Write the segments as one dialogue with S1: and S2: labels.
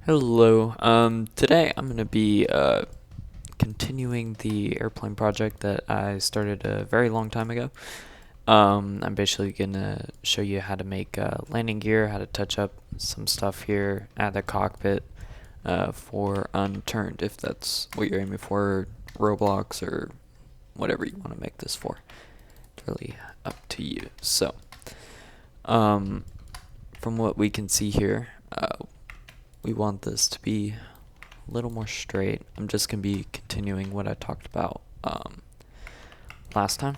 S1: Hello. Today I'm going to be continuing the airplane project that I started a very long time ago. I'm basically going to show you how to make landing gear, how to touch up some stuff here, add the cockpit for unturned, if that's what you're aiming for, Roblox or whatever you want to make this for. It's really up to you. So, from what we can see here, we want this to be a little more straight. I'm just going to be continuing what I talked about last time.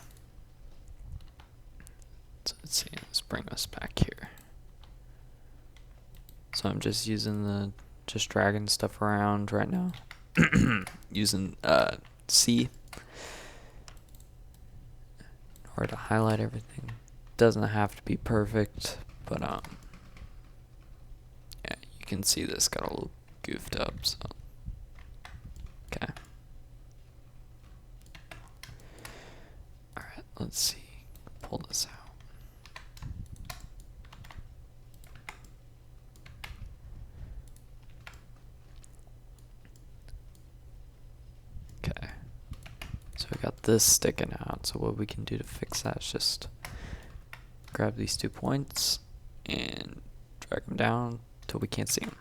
S1: So let's see, let's bring us back here. So I'm just just dragging stuff around right now. Using C in order to highlight everything. Doesn't have to be perfect, but yeah, you can see this got a little goofed up, so okay. Alright, let's see. Pull this out. Okay. So we got this sticking out, so what we can do to fix that is just grab these 2 points and drag them down till we can't see them.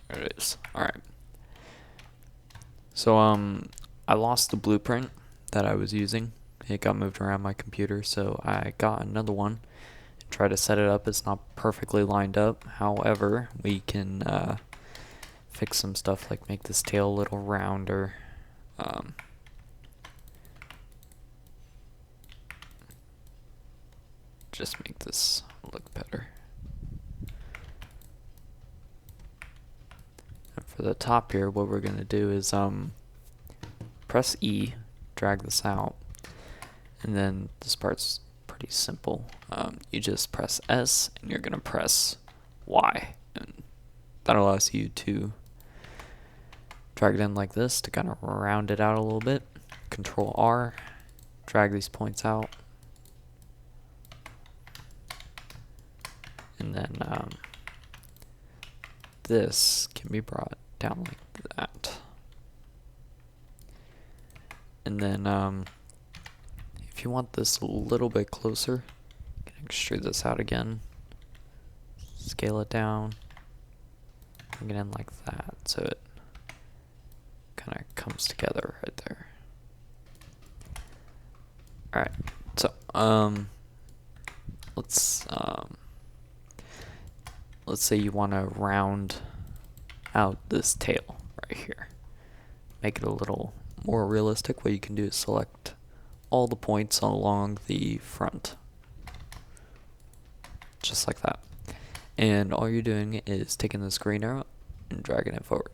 S1: There it is. Alright. So I lost the blueprint that I was using. It got moved around my computer, so I got another one and tried to set it up. It's not perfectly lined up. However, we can fix some stuff like make this tail a little rounder. Just make this look better. And for the top here, what we're going to do is press E, drag this out, and then this part's pretty simple. You just press S and you're going to press Y, and that allows you to drag it in like this to kind of round it out a little bit. Control R, drag these points out, and then this can be brought down like that. And then if you want this a little bit closer, you can extrude this out again, scale it down, bring it in like that so it kind of comes together right there. Alright, so let's say you want to round out this tail right here. Make it a little more realistic. What you can do is select all the points along the front. Just like that. And all you're doing is taking this green arrow and dragging it forward.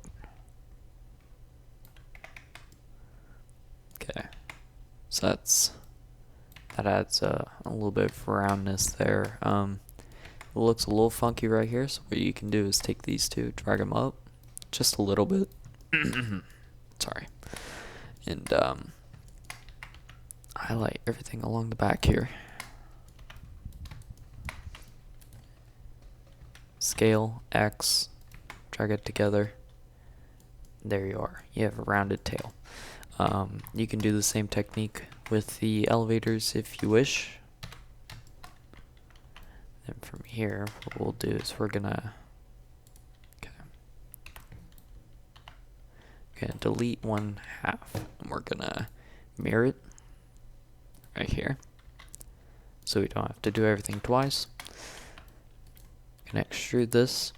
S1: Okay. So that adds a little bit of roundness there. It looks a little funky right here, so what you can do is take these two, drag them up just a little bit. Sorry. And highlight everything along the back here. Scale, X, drag it together. There you are. You have a rounded tail. You can do the same technique with the elevators if you wish. And from here, what we'll do is we're gonna delete 1/2, and we're gonna mirror it right here, so we don't have to do everything twice. Gonna extrude this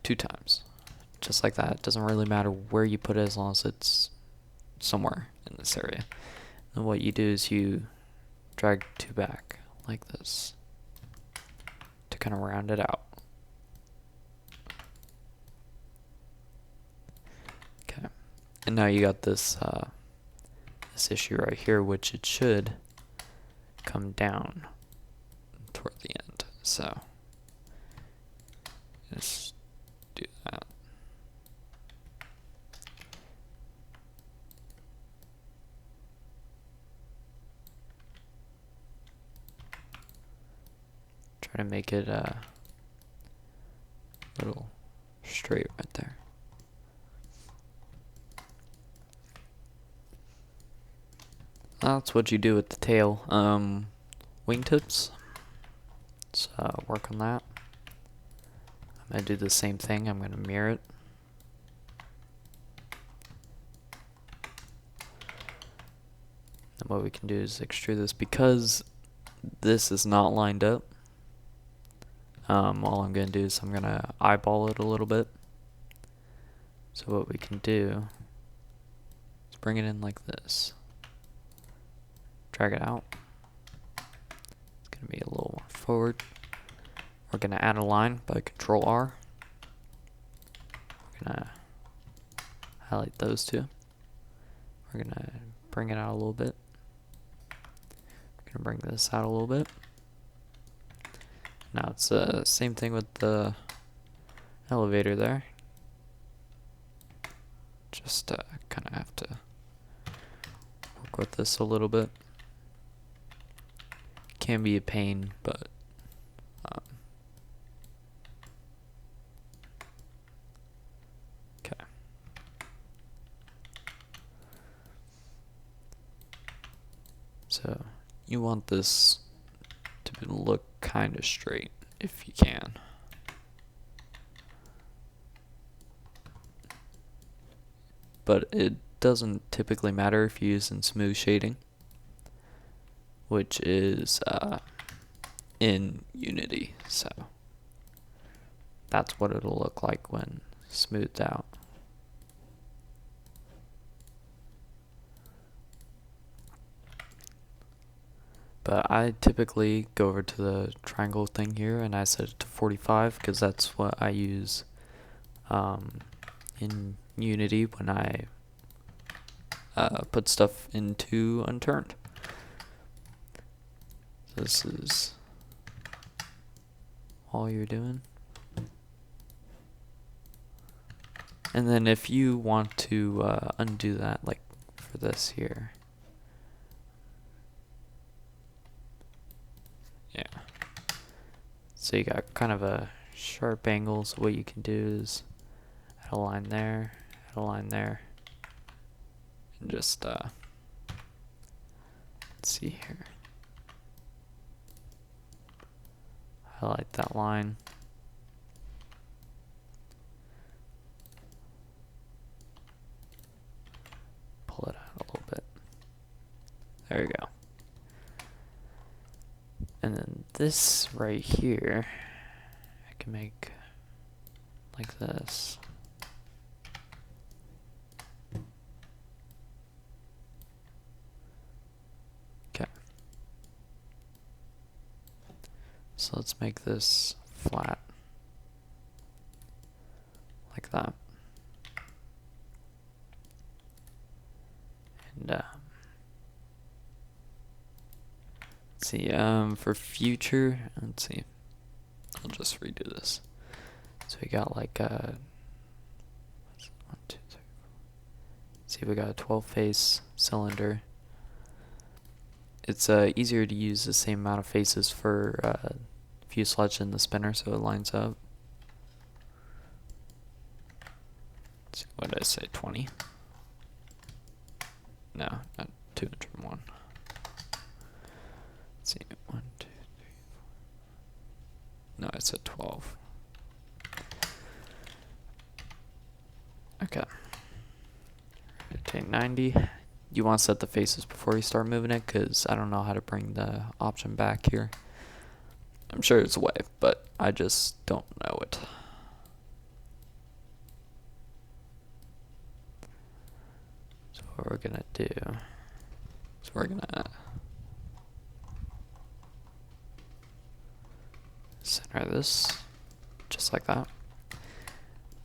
S1: 2 times, just like that. It doesn't really matter where you put it as long as it's somewhere in this area. And what you do is you drag 2 back like this to kind of round it out. Okay, and now you got this this issue right here, which it should come down toward the end. So just do that. Try to make it a little straight right there. That's what you do with the tail. Wingtips. Let's work on that. I'm going to do the same thing. I'm going to mirror it. And what we can do is extrude this because this is not lined up. All I'm going to do is I'm going to eyeball it a little bit. So what we can do is bring it in like this. Drag it out. It's going to be a little more forward. We're going to add a line by Control R. We're going to highlight those two. We're going to bring it out a little bit. We're going to bring this out a little bit. Now it's the same thing with the elevator there. Just kind of have to work with this a little bit. Can be a pain, but okay. So you want this to look kind of straight if you can. But it doesn't typically matter if you use in smooth shading, which is in Unity, so that's what it'll look like when smoothed out. But I typically go over to the triangle thing here and I set it to 45 because that's what I use in Unity when I put stuff into unturned. So this is all you're doing. And then if you want to undo that, like for this here, yeah. So you got kind of a sharp angle, so what you can do is add a line there, add a line there, and just let's see here. Highlight that line. Pull it out a little bit. There you go. And then this right here, I can make like this. Okay. So let's make this flat. Like that. And let's see, for future, let's see, I'll just redo this. So we got like 1, 2, 3, 4. See, we got a 12 face cylinder. It's easier to use the same amount of faces for fuselage in the spinner, so it lines up. Let's see, what did I say, 20? No, not 201. Let's see, 1, 2, 3, 4. No, I said 12. Okay. Rotate 90. You want to set the faces before you start moving it, because I don't know how to bring the option back here. I'm sure there's a way, but I just don't know it. So what we're gonna do, so we're gonna center this just like that.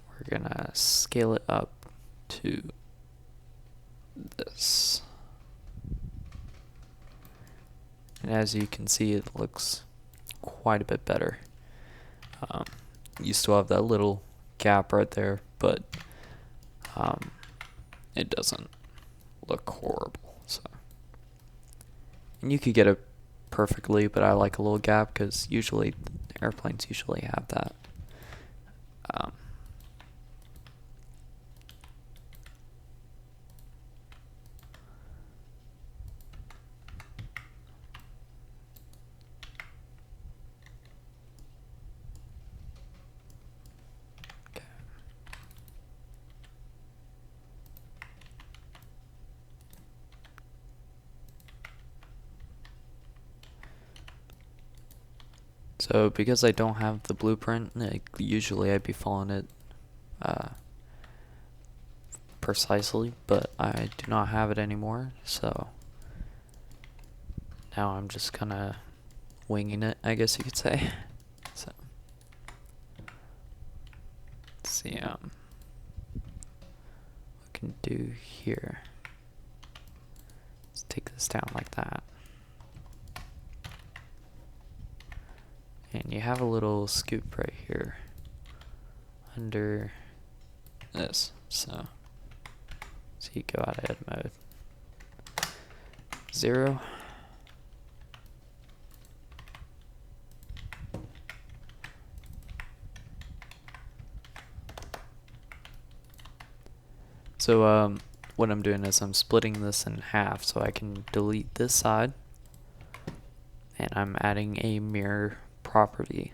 S1: We're gonna scale it up to this. And as you can see, it looks quite a bit better. You still have that little gap right there, but it doesn't look horrible. So, and you could get it perfectly, but I like a little gap because usually airplanes usually have that. So because I don't have the blueprint, like, usually I'd be following it precisely, but I do not have it anymore, so now I'm just kind of winging it, I guess you could say. So let's see what we can do here. Let's take this down like that. And you have a little scoop right here under this, so you go out of edit mode. 0. So what I'm doing is I'm splitting this in half so I can delete this side, and I'm adding a mirror property,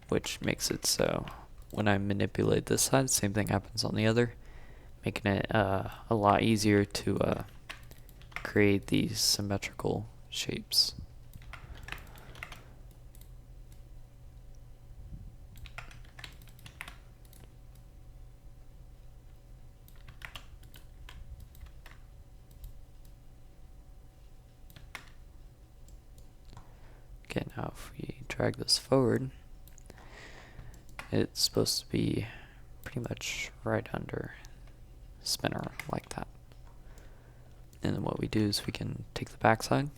S1: which makes it so when I manipulate this side, same thing happens on the other, making it a lot easier to create these symmetrical shapes. Okay, now if we drag this forward, it's supposed to be pretty much right under spinner like that. And then what we do is we can take the backside,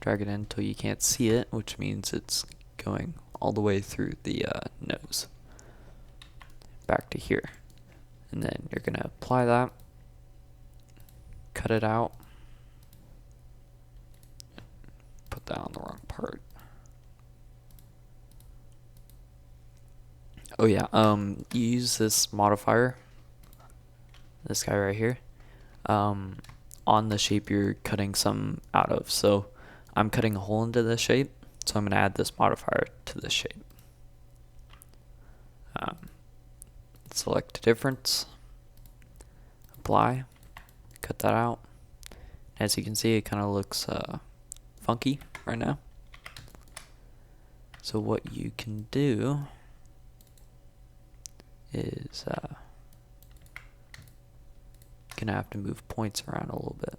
S1: drag it in until you can't see it, which means it's going all the way through the nose back to here. And then you're gonna apply that, cut it out, put that on the wrong part. Oh yeah, you use this modifier, this guy right here, on the shape you're cutting some out of. So I'm cutting a hole into this shape, so I'm going to add this modifier to this shape. Select difference, apply, cut that out. As you can see, it kind of looks funky right now. So what you can do is gonna have to move points around a little bit.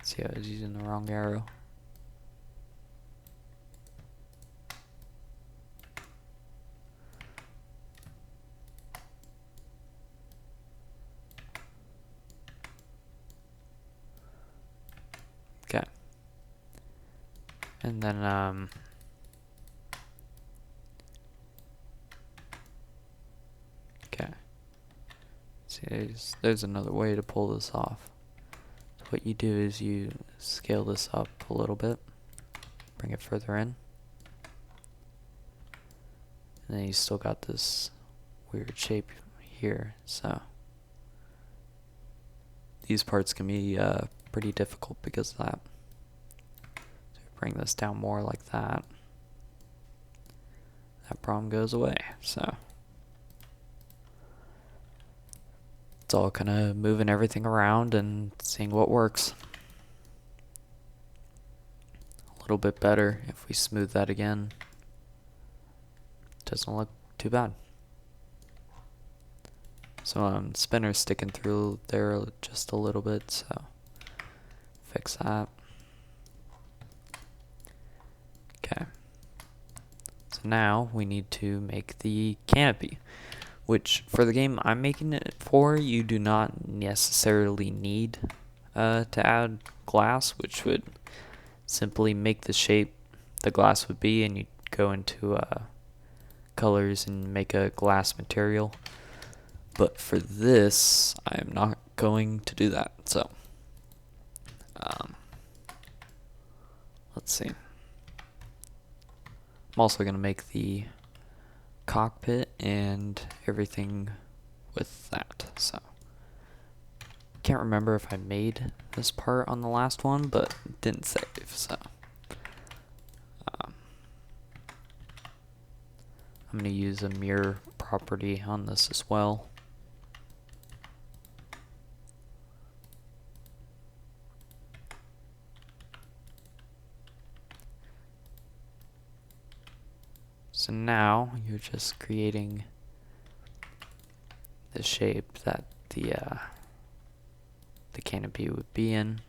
S1: See, I was using the wrong arrow. Okay. And then okay. See, there's another way to pull this off. So what you do is you scale this up a little bit, bring it further in, and then you still got this weird shape here. So these parts can be pretty difficult because of that. So bring this down more like that. That problem goes away. So it's all kind of moving everything around and seeing what works. A little bit better if we smooth that again. Doesn't look too bad. So spinner's sticking through there just a little bit, so fix that. Okay. So now we need to make the canopy, which for the game I'm making it for, you do not necessarily need to add glass, which would simply make the shape the glass would be, and you go into colors and make a glass material. But for this, I'm not going to do that. So, let's see. I'm also going to make the cockpit and everything with that. So, can't remember if I made this part on the last one, but it didn't save. So, I'm going to use a mirror property on this as well. So now you're just creating the shape that the canopy would be in.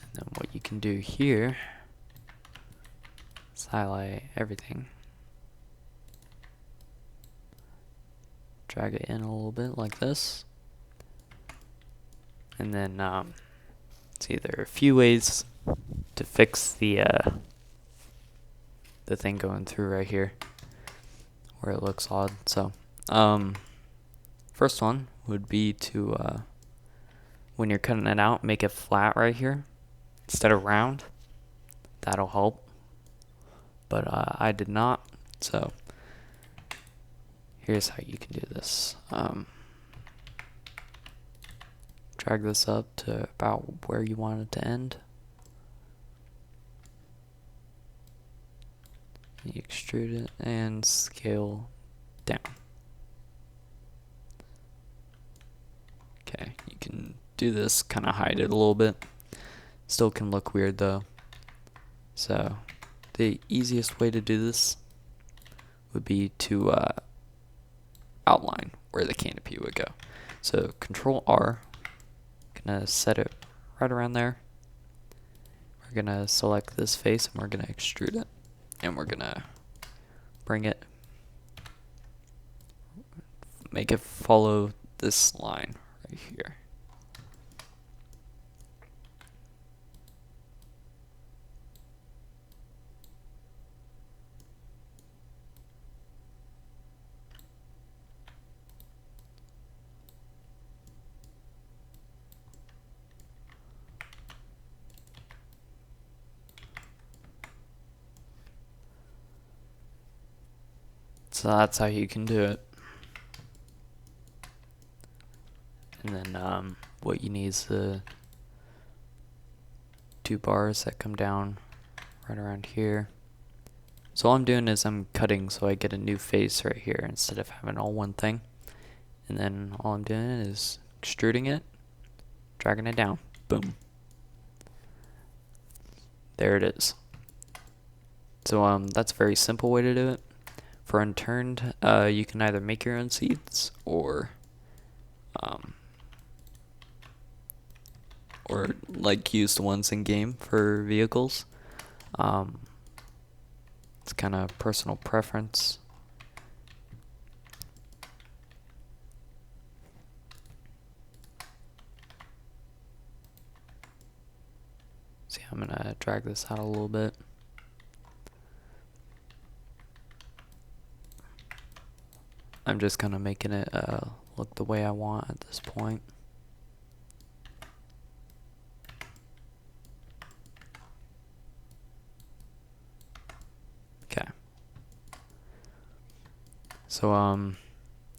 S1: And then what you can do here is highlight everything. Drag it in a little bit like this. And then see, there are a few ways to fix the thing going through right here where it looks odd. So first one would be to when you're cutting it out, make it flat right here instead of round. That'll help, but I did not, so here's how you can do this. Drag this up to about where you want it to end. You extrude it and scale down. Okay, you can do this, kind of hide it a little bit. Still can look weird though. So the easiest way to do this would be to outline where the canopy would go. So Control R, gonna set it right around there. We're gonna select this face and we're gonna extrude it. And we're gonna bring it, make it follow this line right here. So that's how you can do it. And then what you need is the 2 bars that come down right around here. So all I'm doing is I'm cutting so I get a new face right here instead of having all one thing. And then all I'm doing is extruding it, dragging it down. Boom. There it is. So that's a very simple way to do it. For unturned, you can either make your own seats or like use the ones in game for vehicles. It's kind of personal preference. See, I'm gonna drag this out a little bit. I'm just kind of making it look the way I want at this point. Okay. So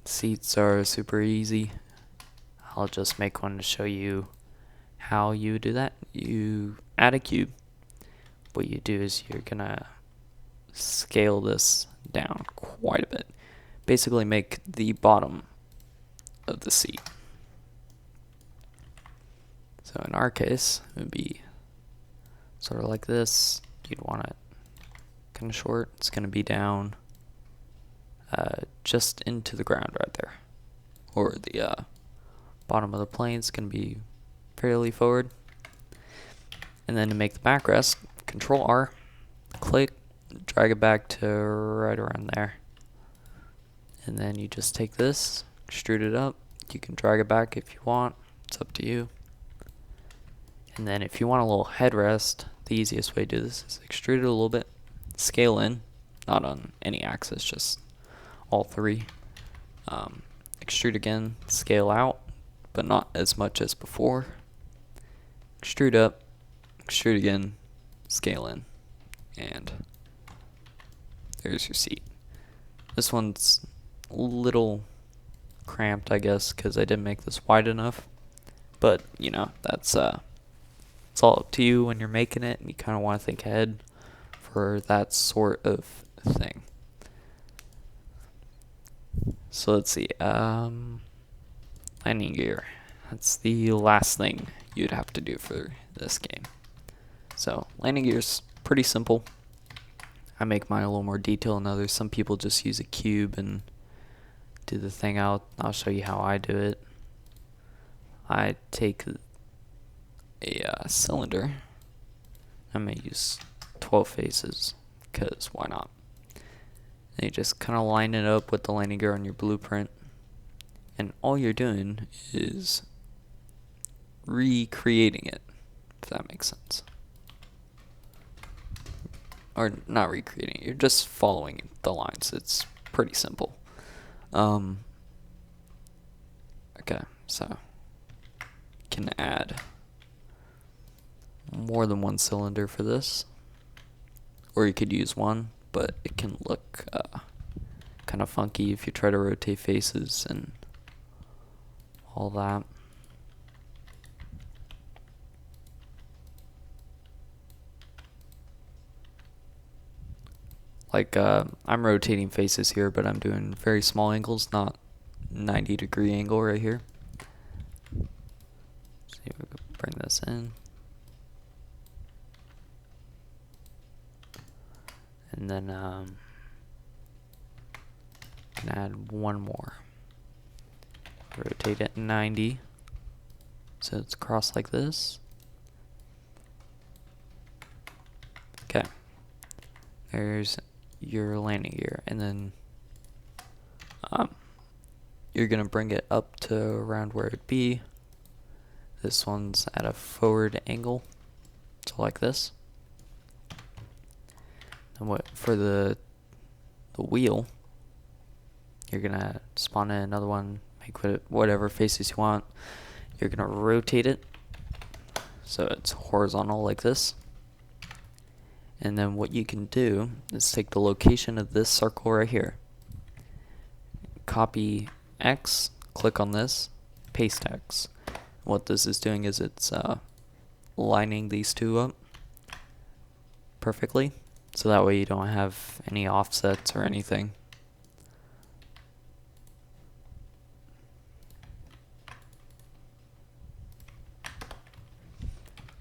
S1: seats are super easy. I'll just make one to show you how you do that. You add a cube. What you do is you're gonna scale this down quite a bit. Basically make the bottom of the seat. So in our case, it would be sort of like this. You'd want it kind of short. It's going to be down just into the ground right there. Or the bottom of the plane is going to be fairly forward. And then to make the backrest, Control R, click, drag it back to right around there. And then you just take this, extrude it up. You can drag it back if you want. It's up to you. And then if you want a little headrest, the easiest way to do this is extrude it a little bit, scale in, not on any axis, just all three. Extrude again, scale out, but not as much as before. Extrude up, extrude again, scale in, and there's your seat. This one's a little cramped, I guess, because I didn't make this wide enough, but you know, that's it's all up to you when you're making it, and you kind of want to think ahead for that sort of thing. So let's see, landing gear. That's the last thing you'd have to do for this game. So landing gear's pretty simple. I make mine a little more detailed than others. Some people just use a cube and do the thing out. I'll show you how I do it. I take a cylinder. I'm going to use 12 faces, because why not? And you just kind of line it up with the landing gear on your blueprint. And all you're doing is recreating it, if that makes sense. Or not recreating it, you're just following the lines. It's pretty simple. Okay, so you can add more than one cylinder for this, or you could use one, but it can look kind of funky if you try to rotate faces and all that. Like, I'm rotating faces here, but I'm doing very small angles, not 90-degree angle right here. See if we can bring this in. And then, can add one more. Rotate it 90. So it's crossed like this. Okay. There's your landing gear, and then you're gonna bring it up to around where it'd be. This one's at a forward angle, so like this. And what for the wheel, you're gonna spawn in another one, make whatever faces you want. You're gonna rotate it so it's horizontal like this. And then what you can do is take the location of this circle right here, copy X, click on this, paste X. What this is doing is it's lining these two up perfectly, so that way you don't have any offsets or anything.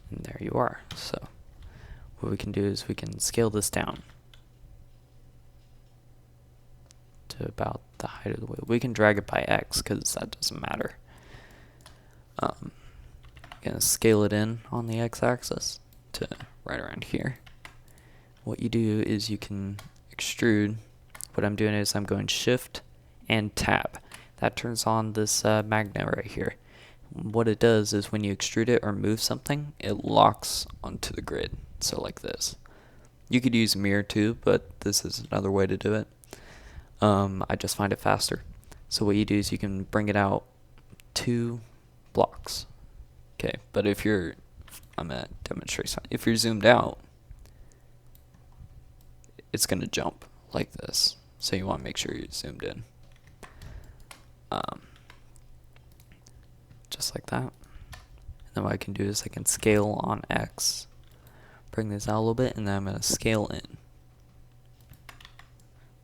S1: And there you are. So what we can do is we can scale this down to about the height of the wheel. We can drag it by X because that doesn't matter. Gonna scale it in on the X-axis to right around here. What you do is you can extrude. What I'm doing is I'm going Shift and Tab. That turns on this magnet right here. What it does is when you extrude it or move something, it locks onto the grid. So like this. You could use mirror too, but this is another way to do it. I just find it faster. So what you do is you can bring it out 2 blocks. Okay, but if you're, I'm gonna demonstrate something. If you're zoomed out, it's gonna jump like this. So you want to make sure you're zoomed in. Just like that. And then what I can do is I can scale on X, bring this out a little bit, and then I'm gonna scale in.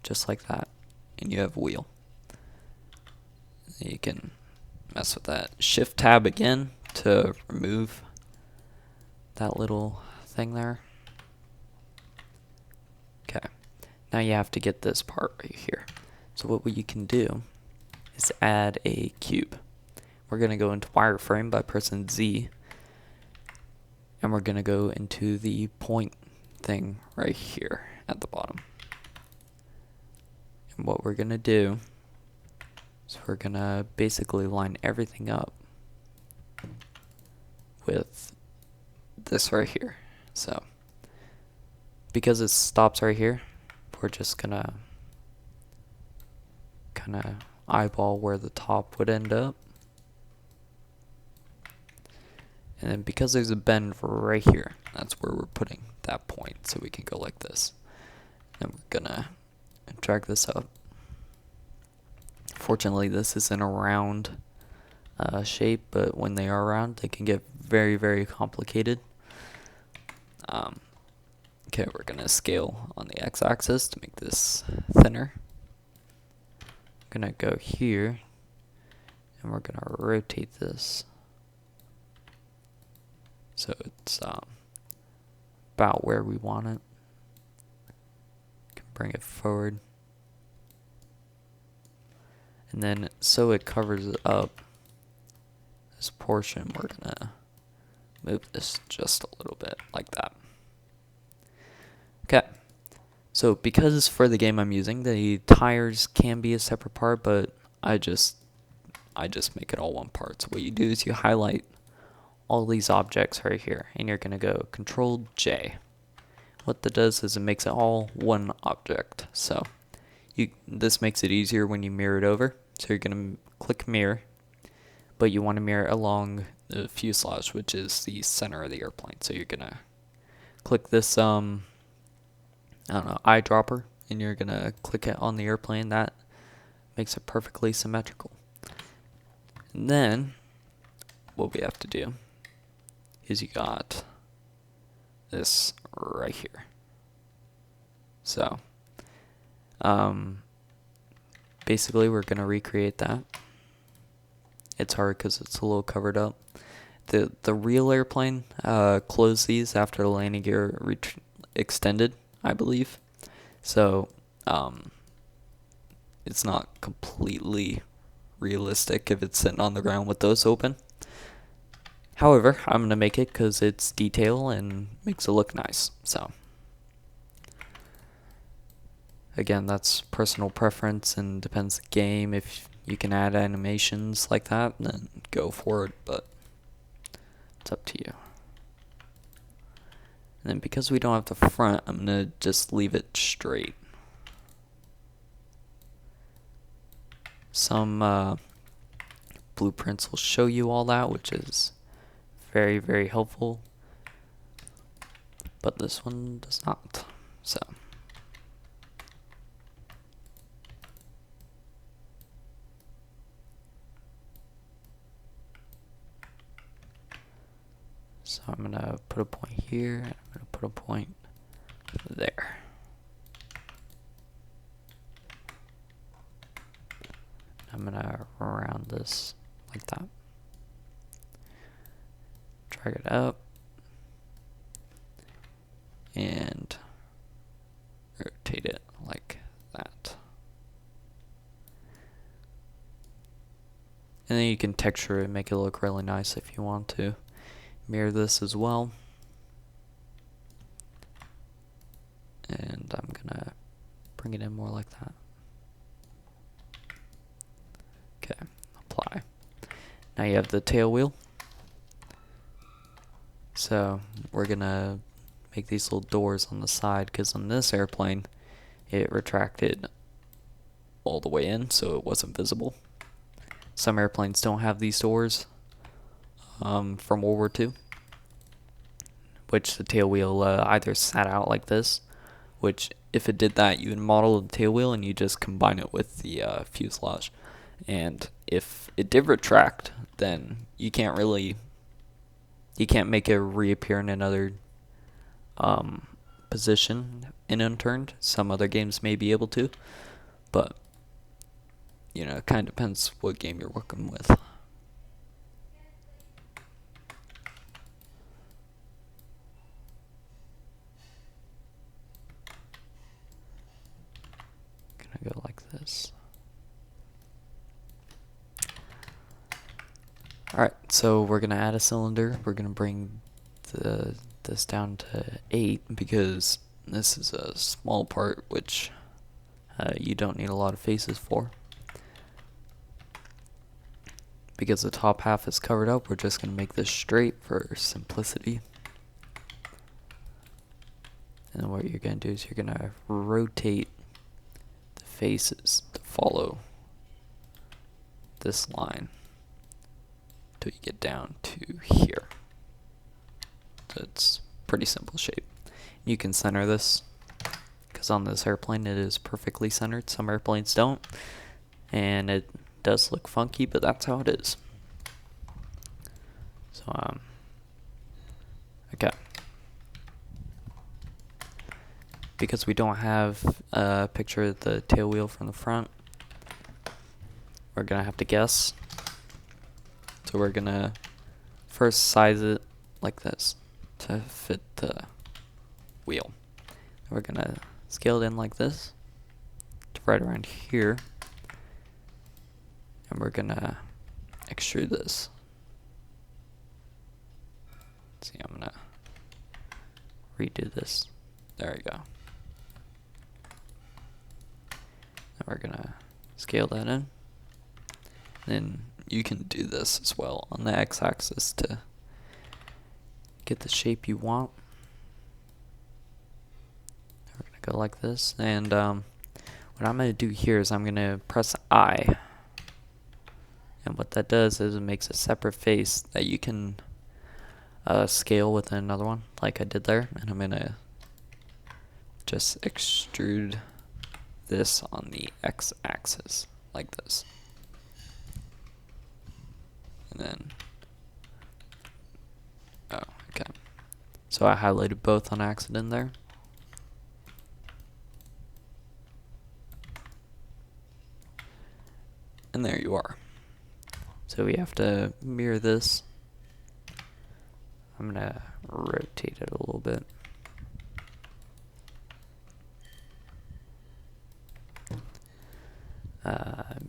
S1: Just like that. And you have a wheel. You can mess with that. Shift Tab again to remove that little thing there. Okay. Now you have to get this part right here. So what you can do is add a cube. We're going to go into wireframe by pressing Z. And we're going to go into the point thing right here at the bottom. And what we're going to do is we're going to basically line everything up with this right here. So because it stops right here, we're just gonna kind of eyeball where the top would end up. And then because there's a bend right here, that's where we're putting that point, so we can go like this. And we're gonna drag this up. Fortunately, this isn't a round shape, but when they are round, they can get very, very complicated. Okay, we're gonna scale on the x-axis to make this thinner. Gonna go here, and we're gonna rotate this so it's about where we want it. Can bring it forward, and then so it covers up this portion, we're gonna move this just a little bit like that. Okay, so because for the game I'm using, the tires can be a separate part, but I just make it all one part. So what you do is you highlight all these objects right here, and you're gonna go Control J. What that does is it makes it all one object. So this makes it easier when you mirror it over. So you're gonna click mirror, but you want to mirror along the fuselage, which is the center of the airplane. So you're gonna click this I don't know, eyedropper, and you're gonna click it on the airplane. That makes it perfectly symmetrical. And then what we have to do is you got this right here. So basically we're gonna recreate that. It's hard because it's a little covered up. The real airplane closed these after the landing gear extended, I believe. So it's not completely realistic if it's sitting on the ground with those open. However, I'm gonna make it because it's detail and makes it look nice. So again, that's personal preference and depends the game. If you can add animations like that, then go for it, but it's up to you. And then because we don't have the front, I'm gonna just leave it straight. Some blueprints will show you all that, which is very, very helpful, but this one does not. So I'm gonna put a point here, and I'm gonna put a point there. I'm gonna round this like that. Drag it up and rotate it like that. And then you can texture it and make it look really nice if you want to. Mirror this as well. And I'm gonna bring it in more like that. Okay, apply. Now you have the tail wheel. So we're gonna make these little doors on the side, because on this airplane it retracted all the way in, so it wasn't visible. Some airplanes don't have these doors from World War II, which the tail wheel either sat out like this, which if it did that, you would model the tail wheel and you just combine it with the fuselage. And if it did retract, then you can't make it reappear in another position in unturned. Some other games may be able to, but you know, it kind of depends what game you're working with. Gonna go like this. Alright, so we're gonna add a cylinder. We're gonna bring this down to 8 because this is a small part which you don't need a lot of faces for. Because the top half is covered up, we're just gonna make this straight for simplicity. And what you're going to do is you're going to rotate the faces to follow this line till you get down to here. So it's pretty simple shape. You can center this, because on this airplane it is perfectly centered. Some airplanes don't, and it does look funky, but that's how it is. So okay, because we don't have a picture of the tail wheel from the front, we're gonna have to guess. So we're gonna first size it like this to fit the wheel. We're gonna scale it in like this to right around here, and we're gonna extrude this. Let's see, I'm gonna redo this. There we go. Now we're gonna scale that in. Then you can do this as well on the x-axis to get the shape you want. We're gonna go like this, and what I'm gonna do here is I'm gonna press I, and what that does is it makes a separate face that you can scale with another one, like I did there. And I'm gonna just extrude this on the x-axis like this. And then, oh, okay. So I highlighted both on accident there. And there you are. So we have to mirror this. I'm gonna rotate it a little bit.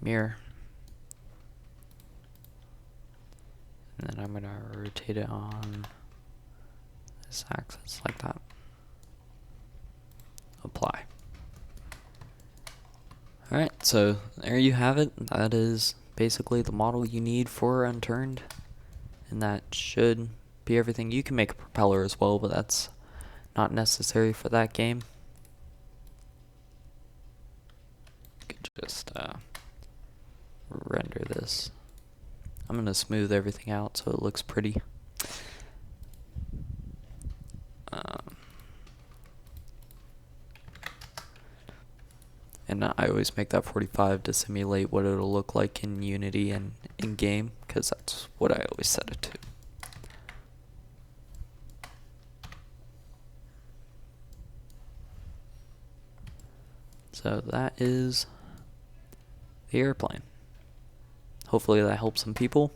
S1: Mirror. And then I'm gonna rotate it on this axis like that. Apply. Alright, so there you have it. That is basically the model you need for Unturned. And that should be everything. You can make a propeller as well, but that's not necessary for that game. You could just render this. I'm going to smooth everything out so it looks pretty. And I always make that 45 to simulate what it'll look like in Unity and in game, because that's what I always set it to. So that is the airplane. Hopefully that helps some people.